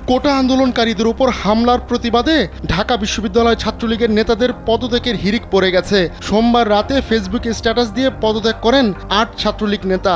কোটা আন্দোলনকারীদের উপর হামলার প্রতিবাদে ঢাকা বিশ্ববিদ্যালয় ছাত্রলীগের নেতাদের পদত্যাগের হিড়িক পড়ে গেছে। সোমবার রাতে ফেসবুকে স্ট্যাটাস দিয়ে পদত্যাগ করেন ৮ ছাত্রলীগ নেতা।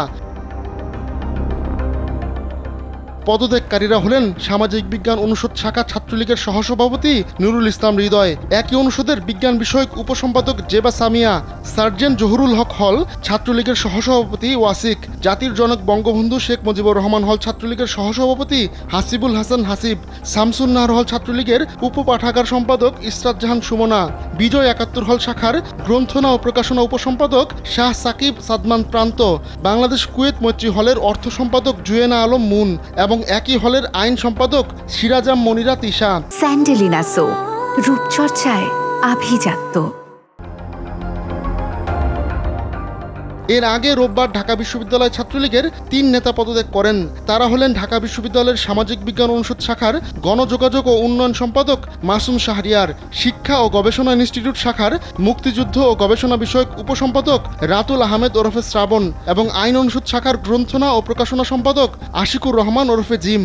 পদত্যাগকারীরা হলেন সামাজিক বিজ্ঞান অনুষদ শাখা ছাত্রলীগের সহসভাপতি নুরুল ইসলাম হৃদয়, একই অনুষদের বিজ্ঞান বিষয়ক উপসম্পাদক জেবা সামিয়া, সার্জেন্ট জহুরুল হক হল ছাত্রলীগের সহসভাপতি ওয়াসিক, জাতির জনক বঙ্গবন্ধু শেখ মুজিবুর রহমান হল ছাত্রলীগের সহসভাপতি হাসিবুল হাসান হাসিব, শামসুন নাহার হল ছাত্রলীগের উপপাঠাগার সম্পাদক ইসরাত জাহান সুমনা, বিজয় ৭১ হল শাখার গ্রন্থনা ও প্রকাশনা উপসম্পাদক শাহ সাকিব সাদমান প্রান্ত, বাংলাদেশ কুয়েত মৈত্রী হলের অর্থ সম্পাদক জুয়েনা আলম মুন এবং একই হলের আইন সম্পাদক সিরাজাম মনিরা তিশা। স্যান্ডেলিনা সো, রূপচর্চায় আভিজাত্য। এর আগে রোববার ঢাকা বিশ্ববিদ্যালয় ছাত্রলীগের ৩ নেতা পদত্যাগ করেন। তারা হলেন ঢাকা বিশ্ববিদ্যালয়ের সামাজিক বিজ্ঞান অনুষদ শাখার গণযোগাযোগ ও উন্নয়ন সম্পাদক মাসুম শাহরিয়ার, শিক্ষা ও গবেষণা ইনস্টিটিউট শাখার মুক্তিযুদ্ধ ও গবেষণা বিষয়ক উপসম্পাদক রাতুল আহমেদ ওরফে শ্রাবণ এবং আইন অনুষদ শাখার গ্রন্থনা ও প্রকাশনা সম্পাদক আশিকুর রহমান ওরফে জিম।